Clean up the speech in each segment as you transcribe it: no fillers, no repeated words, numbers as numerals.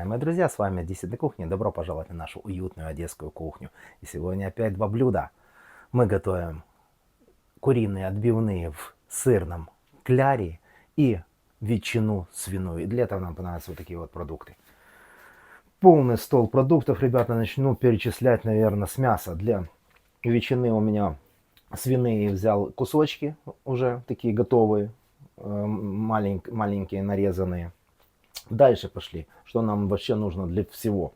Уважаемые друзья, с вами Одессит на кухне. Добро пожаловать на нашу уютную одесскую кухню. И сегодня опять два блюда. Мы готовим куриные отбивные в сырном кляре и ветчину свиную. И для этого нам понадобятся вот такие вот продукты. Полный стол продуктов, ребята, начну перечислять, наверное, с мяса. Для ветчины у меня свиные взял кусочки, уже такие готовые, маленькие нарезанные. Дальше пошли, что нам вообще нужно для всего.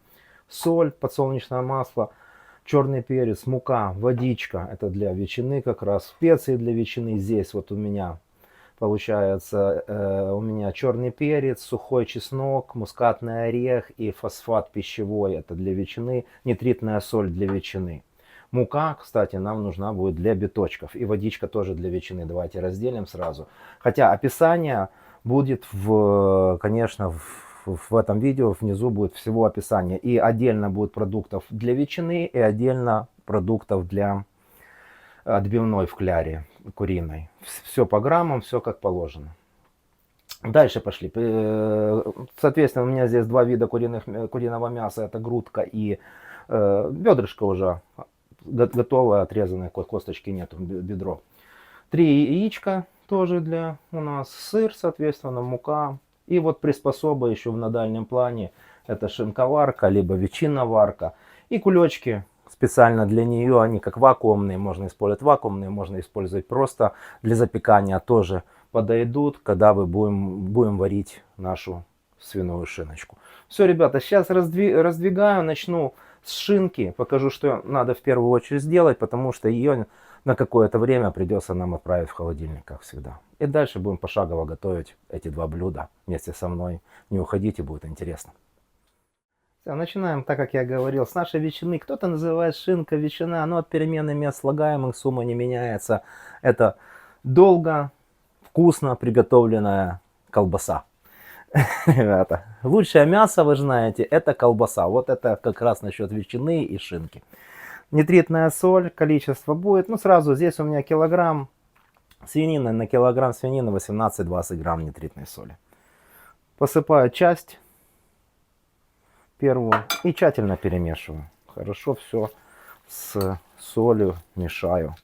Соль, подсолнечное масло, черный перец, мука, водичка. Это для ветчины как раз. Специи для ветчины здесь вот у меня получается, у меня черный перец, сухой чеснок, мускатный орех и фосфат пищевой. Это для ветчины. Нитритная соль для ветчины. Мука, кстати, нам нужна будет для биточков. И водичка тоже для ветчины. Давайте разделим сразу. Хотя описание будет, конечно, в этом видео внизу будет всего описание. И отдельно будет продуктов для ветчины, и отдельно продуктов для отбивной в кляре куриной. Все по граммам, все как положено. Дальше пошли. Соответственно, у меня здесь два вида куриного мяса. Это грудка и бедрышко уже готовое, отрезанное, косточки нету, бедро. 3 яичка тоже для у нас, сыр, соответственно, мука. И вот приспособа еще на дальнем плане. Это шинковарка, либо ветчиноварка. И кулечки специально для нее, они как вакуумные. Можно использовать вакуумные, можно использовать просто для запекания. Тоже подойдут, когда мы будем варить нашу свиную шиночку. Все, ребята, сейчас раздвигаю, начну с шинки. Покажу, что надо в первую очередь сделать, потому что ее на какое-то время придется нам отправить в холодильник, как всегда. И дальше будем пошагово готовить эти два блюда вместе со мной. Не уходите, будет интересно. Все, начинаем, так как я говорил, с нашей ветчины. Кто-то называет шинка, ветчина, но от перемены мест слагаемых сумма не меняется. Это долго, вкусно приготовленная колбаса. Ребята, лучшее мясо, вы знаете, это колбаса. Вот это как раз насчет ветчины и шинки. Нитритная соль, количество будет. Ну, сразу здесь у меня килограмм свинины, на килограмм свинины 18-20 грамм нитритной соли. Посыпаю часть первую и тщательно перемешиваю. Хорошо все с солью мешаю.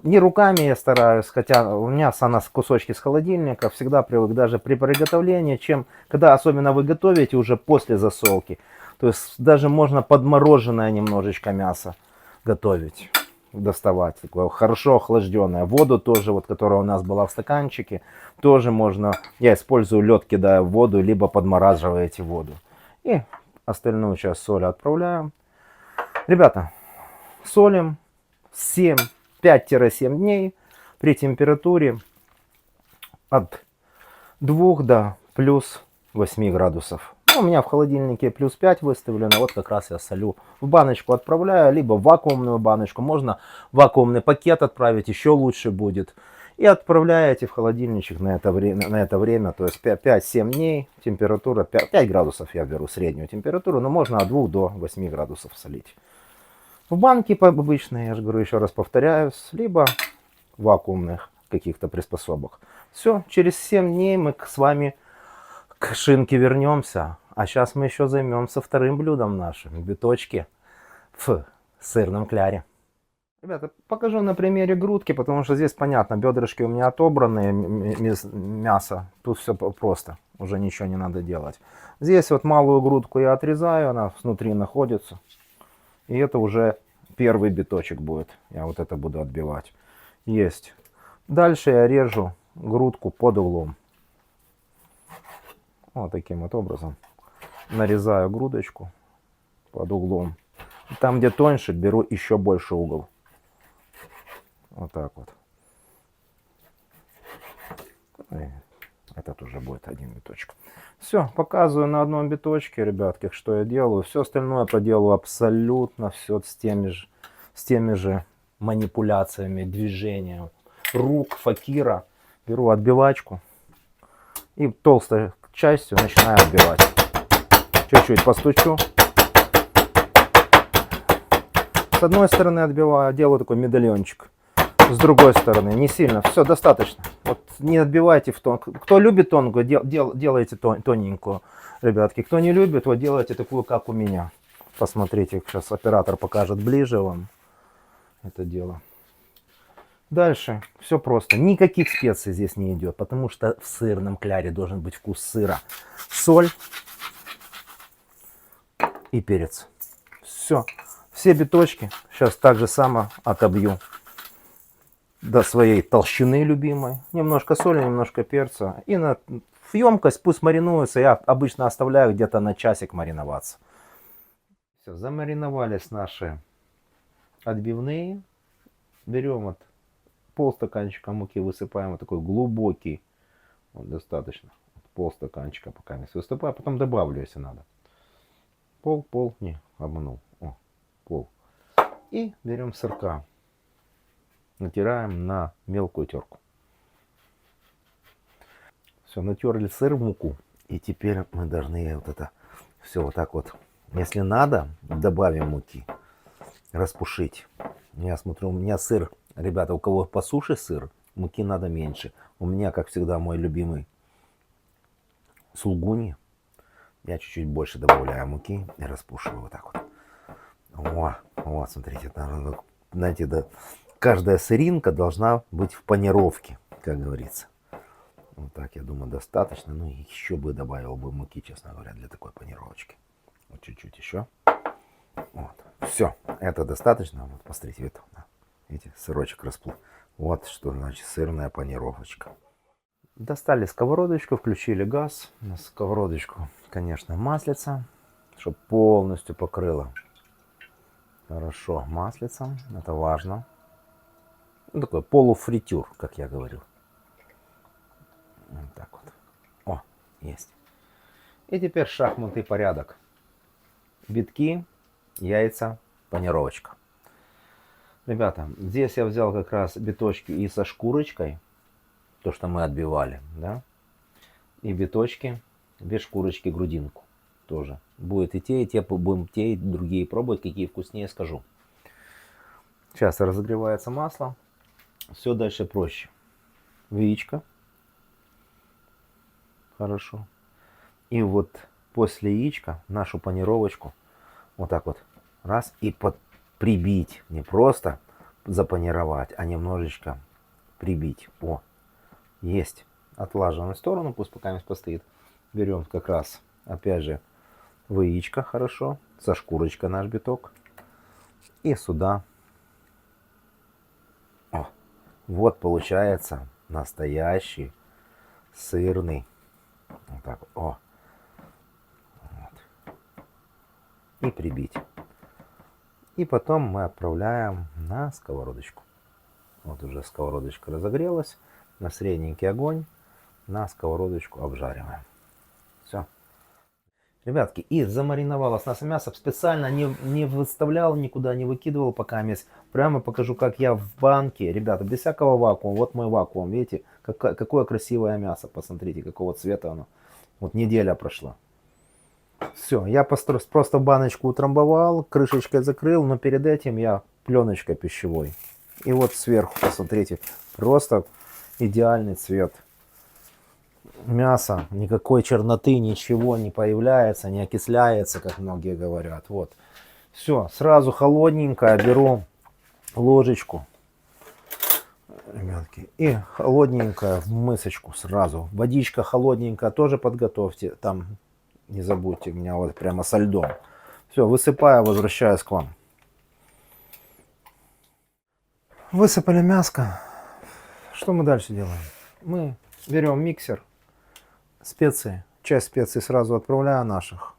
Не руками я стараюсь, хотя у меня кусочки с холодильника, всегда привык даже при приготовлении, чем когда особенно вы готовите уже после засолки. То есть даже можно подмороженное немножечко мясо готовить, доставать, такое хорошо охлажденное. Воду тоже, вот которая у нас была в стаканчике, тоже можно, я использую лед, кидаю в воду, либо подмораживаете воду. И остальную часть соли отправляем. Ребята, солим 5-7 дней при температуре от 2 до плюс 8 градусов. У меня в холодильнике плюс 5 выставлено. Вот как раз я солю. В баночку отправляю, либо в вакуумную баночку. Можно вакуумный пакет отправить, еще лучше будет. И отправляете в холодильничек на это время. То есть 5-7 дней. Температура 5 градусов я беру среднюю температуру. Но можно от 2 до 8 градусов солить. В банке обычные, я же говорю, еще раз повторяюсь. Либо в вакуумных каких-то приспособах. Все, через 7 дней мы с вами к шинке вернемся. А сейчас мы еще займемся вторым блюдом нашим. Биточки в сырном кляре. Ребята, покажу на примере грудки, потому что здесь понятно, бедрышки у меня отобранные, мясо. Тут все просто, уже ничего не надо делать. Здесь вот малую грудку я отрезаю, она внутри находится. И это уже первый биточек будет. Я вот это буду отбивать. Есть. Дальше я режу грудку под углом. Вот таким вот образом. Нарезаю грудочку под углом. Там, где тоньше, беру еще больше угол. Вот так вот. И этот уже будет один биточек. Все, показываю на одном биточке, ребятки, что я делаю. Все остальное проделаю абсолютно все с теми же манипуляциями, движением рук, факира. Беру отбивачку и толстой частью начинаю отбивать. Чуть-чуть постучу. С одной стороны отбиваю, делаю такой медальончик. С другой стороны, не сильно. Все, достаточно. Вот не отбивайте в тонкую. Кто любит тонкую, делайте тоненькую, ребятки. Кто не любит, вот делайте такую, как у меня. Посмотрите, сейчас оператор покажет ближе вам это дело. Дальше все просто. Никаких специй здесь не идет, потому что в сырном кляре должен быть вкус сыра. Соль и перец. Все. Все биточки сейчас так же само отобью до своей толщины любимой. Немножко соли, немножко перца. И в емкость пусть маринуется. Я обычно оставляю где-то на часик мариноваться. Все, замариновались наши отбивные. Берем вот полстаканчика муки, высыпаем вот такой глубокий. Вот достаточно. Полстаканчика пока не высыпаю. Потом добавлю, если надо. Пол, не, обманул. О, пол. И берем сырка. Натираем на мелкую терку. Все, натерли сыр в муку. И теперь мы должны вот это все вот так вот. Если надо, добавим муки. Распушить. Я смотрю, у меня сыр. Ребята, у кого по суше сыр, муки надо меньше. У меня, как всегда, мой любимый сулугуни. Я чуть-чуть больше добавляю муки и распушиваю вот так вот. Вот, смотрите, знаете, да, каждая сыринка должна быть в панировке, как говорится. Вот так, я думаю, достаточно. Ну, еще бы добавил бы муки, честно говоря, для такой панировочки. Вот чуть-чуть еще. Вот. Все, это достаточно. Вот, посмотрите, это, видите, сырочек расплыл. Вот что значит сырная панировочка. Достали сковородочку, включили газ. На сковородочку, конечно, маслица, чтобы полностью покрыло хорошо маслицем. Это важно. Ну, такой полуфритюр, как я говорил. Вот так вот. О, есть. И теперь шахматный порядок. Битки, яйца, панировочка. Ребята, здесь я взял как раз биточки и со шкурочкой. То, что мы отбивали, да. И биточки без шкурочки, грудинку. Тоже. Будет и те, будем те, и другие пробовать, какие вкуснее, скажу. Сейчас разогревается масло. Все дальше проще. Яичко. Хорошо. И вот после яичка нашу панировочку вот так вот раз и прибить. Не просто запанировать, а немножечко прибить. О, есть. Отлаживаем в сторону, пусть пока не постоит. Берем как раз, опять же, яичко хорошо, со шкурочкой наш биток. И сюда. О, вот получается настоящий сырный. Вот так вот. О. Вот. И прибить. И потом мы отправляем на сковородочку. Вот уже сковородочка разогрелась. На средненький огонь. На сковородочку обжариваем. Все. Ребятки, и замариновалось наше мясо. Специально не выставлял никуда, не выкидывал пока месть. Прямо покажу, как я в банке. Ребята, без всякого вакуума. Вот мой вакуум. Видите, какое красивое мясо. Посмотрите, какого цвета оно. Вот неделя прошла. Все, я просто баночку утрамбовал, крышечкой закрыл, но перед этим я пленочкой пищевой. И вот сверху, посмотрите, просто идеальный цвет. Мясо, никакой черноты, ничего не появляется, не окисляется, как многие говорят. Вот. Все, сразу холодненькое беру ложечку, ребятки, и холодненькое в мысочку сразу. Водичка холодненькая тоже подготовьте, там не забудьте, у меня вот прямо со льдом. Все, высыпаю, возвращаюсь к вам. Высыпали мяско. Что мы дальше делаем? Мы берем миксер. Специи. Часть специй сразу отправляю наших.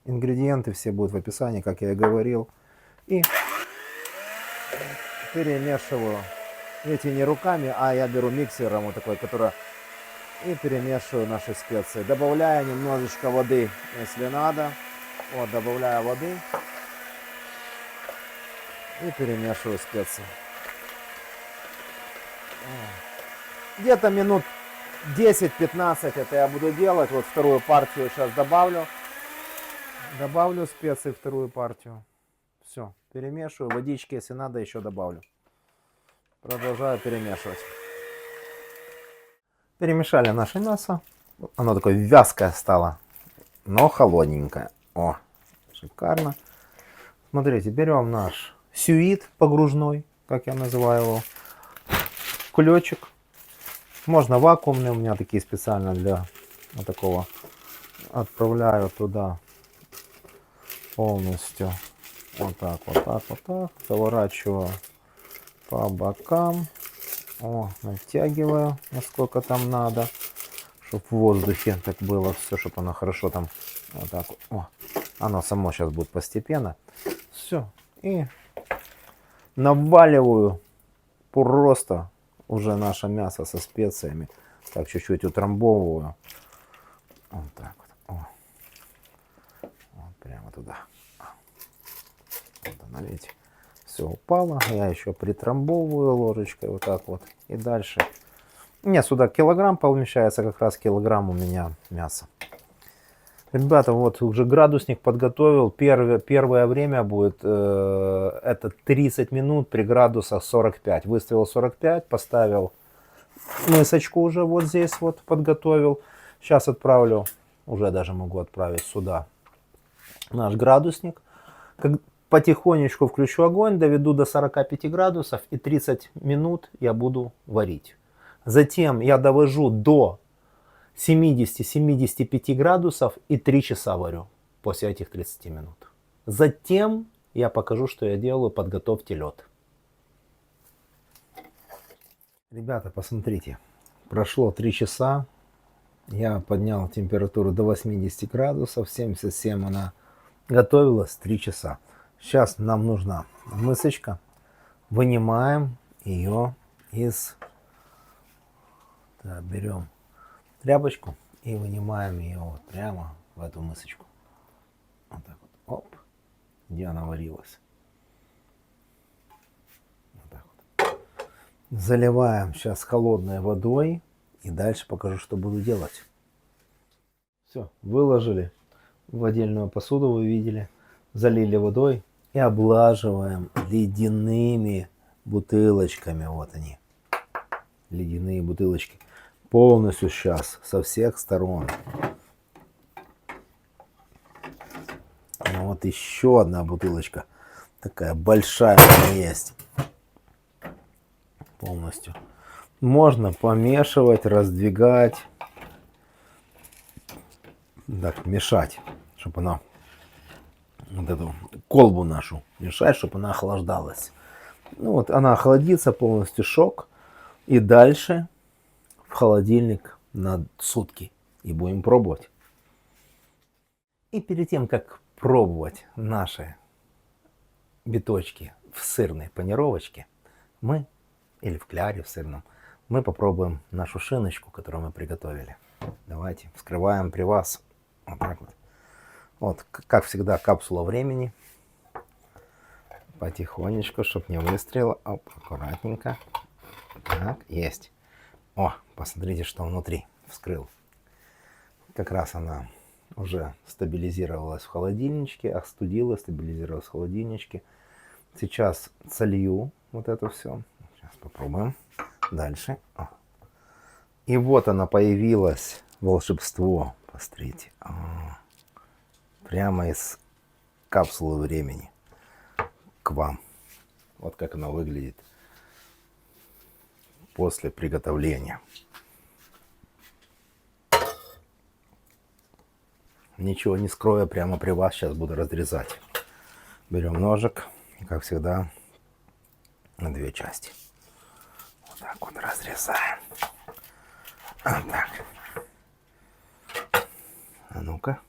Ингредиенты все будут в описании, как я и говорил. И перемешиваю. Видите, не руками, а я беру миксером вот такой, который... И перемешиваю наши специи. Добавляю немножечко воды, если надо. Вот, добавляю воды. И перемешиваю специи. Где-то минут 10-15 это я буду делать. Вот вторую партию сейчас добавлю. Добавлю специи, вторую партию. Все, перемешиваю. Водички, если надо, еще добавлю. Продолжаю перемешивать. Перемешали наше мясо. Оно такое вязкое стало, но холодненькое. О, шикарно. Смотрите, берем наш сюит погружной, как я называю его, кулечек. Можно вакуумный, у меня такие специально для вот такого. Отправляю туда полностью. Вот так, вот так, вот так. Заворачиваю по бокам. О, натягиваю, насколько там надо. Чтобы в воздухе так было все, чтобы оно хорошо там вот так вот. О, оно само сейчас будет постепенно. Все. И наваливаю просто уже наше мясо со специями. Так, чуть-чуть утрамбовываю. Вот так вот. О. Вот прямо туда. Вот оно, видите. Все упало. Я еще притрамбовываю ложечкой вот так вот. И дальше. Не, сюда килограмм помещается, как раз килограмм у меня мяса. Ребята, вот уже градусник подготовил. Первое время будет это 30 минут при градусах 45. Выставил 45, поставил мысочку уже вот здесь вот подготовил. Сейчас отправлю, уже даже могу отправить сюда наш градусник. Потихонечку включу огонь, доведу до 45 градусов и 30 минут я буду варить. Затем я довожу до 70-75 градусов и 3 часа варю после этих 30 минут. Затем я покажу, что я делаю. Подготовьте лед. Ребята, посмотрите. Прошло 3 часа. Я поднял температуру до 80 градусов. 77 она готовилась 3 часа. Сейчас нам нужна мысочка. Вынимаем ее из... Да, берем тряпочку и вынимаем ее вот прямо в эту мысочку. Вот так вот. Оп. Где она варилась. Вот так вот. Заливаем сейчас холодной водой. И дальше покажу, что буду делать. Все, выложили в отдельную посуду, вы видели. Залили водой и облаживаем ледяными бутылочками. Вот они. Ледяные бутылочки. Полностью сейчас со всех сторон. Вот еще одна бутылочка. Такая большая есть. Полностью. Можно помешивать, раздвигать. Так, мешать. Чтобы она вот эту колбу нашу мешать, чтобы она охлаждалась. Ну вот она охладится полностью, шок. И дальше в холодильник на сутки. И будем пробовать. И перед тем, как пробовать наши биточки в сырной панировочке, мы, или в кляре в сырном, мы попробуем нашу шиночку, которую мы приготовили. Давайте, вскрываем при вас. Вот так вот. Вот, как всегда, капсула времени. Потихонечку, чтобы не выстрелило. Оп, аккуратненько. Так, есть. О, посмотрите, что внутри. Вскрыл. Как раз она уже стабилизировалась в холодильничке, остудилась, стабилизировалась в холодильничке. Сейчас солью вот это все. Сейчас попробуем. Дальше. О. И вот она появилась. Волшебство. Посмотрите. О. Прямо из капсулы времени к вам. Вот как она выглядит после приготовления. Ничего не скрою, прямо при вас сейчас буду разрезать. Берем ножик и, как всегда, на две части. Вот так вот разрезаем. Вот так. А ну-ка.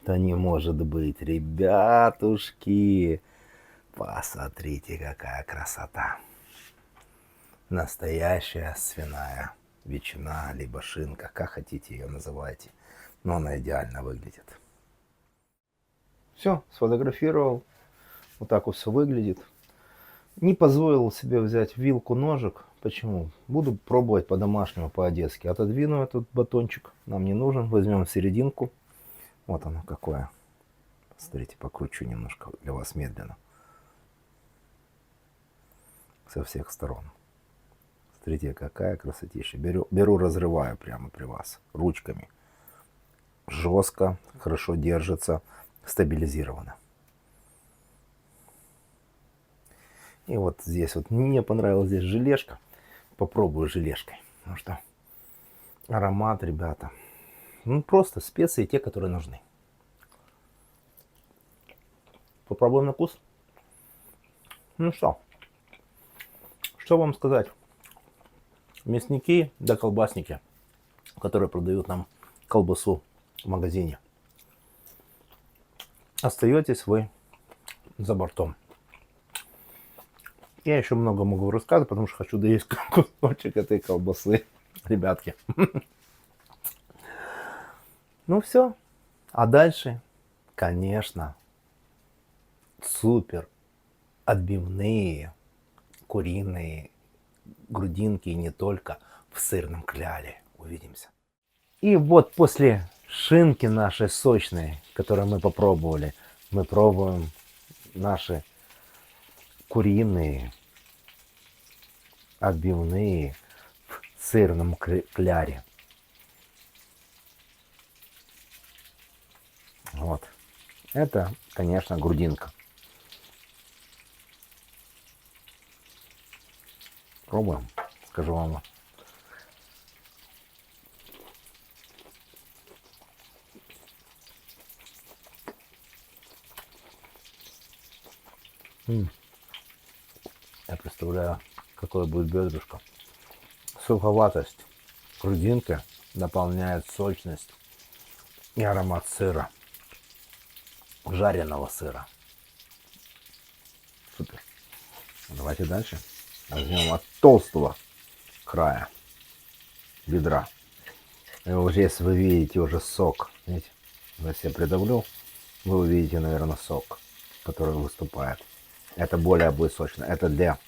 Да не может быть, ребятушки. Посмотрите, какая красота. Настоящая свиная ветчина, либо шинка, как хотите ее называйте. Но она идеально выглядит. Все, сфотографировал. Вот так вот все выглядит. Не позволил себе взять вилку, ножик. Почему? Буду пробовать по-домашнему, по-одесски. Отодвину этот батончик. Нам не нужен. Возьмем серединку. Вот оно какое. Смотрите, покручу немножко для вас медленно. со всех сторон. Смотрите, какая красотища. Беру, разрываю прямо при вас ручками. Жестко, хорошо держится, стабилизировано. И вот здесь вот мне понравилась здесь желешка. Попробую желешкой. Потому что аромат, ребята. Ну, просто специи те, которые нужны. Попробуем на вкус. Ну что вам сказать? Мясники да колбасники, которые продают нам колбасу в магазине. Остаетесь вы за бортом. Я еще много могу рассказывать, потому что хочу доесть кусочек этой колбасы, ребятки. Ну все. А дальше, конечно, супер отбивные куриные грудинки и не только в сырном кляре. Увидимся. И вот после шинки нашей сочной, которую мы попробовали, мы пробуем наши куриные отбивные в сырном кляре. Вот. Это, конечно, грудинка. Пробуем, скажу вам. Я представляю, какое будет бедрышко. Суховатость грудинки дополняет сочность и аромат сыра. Жареного сыра. Супер. Давайте дальше. Возьмем от толстого края бедра. И вот здесь вы видите уже сок. Видите? Если я придавлю, вы увидите, наверное, сок, который выступает. Это более будет сочно. Это для,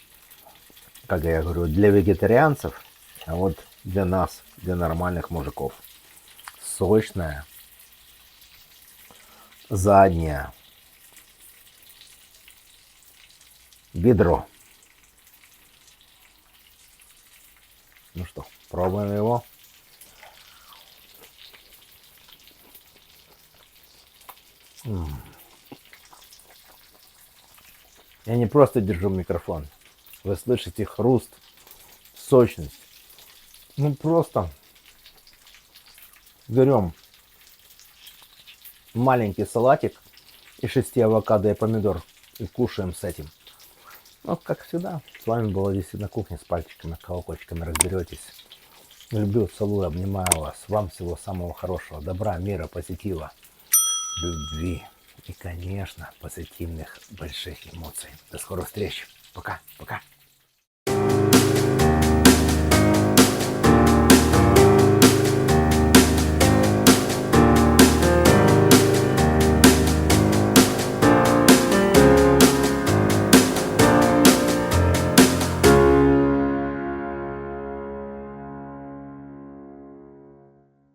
как я говорю, для вегетарианцев, а вот для нас, для нормальных мужиков. Сочная задняя бедро. Ну что, пробуем его. Я не просто держу микрофон. Вы слышите хруст, сочность. Ну просто берем маленький салатик из 6 авокадо и помидор и кушаем с этим. Ну, как всегда, с вами была действительно кухня с пальчиками, колокольчиками, разберетесь. Люблю, целую, обнимаю вас. Вам всего самого хорошего, добра, мира, позитива, любви и, конечно, позитивных больших эмоций. До скорых встреч. Пока, пока.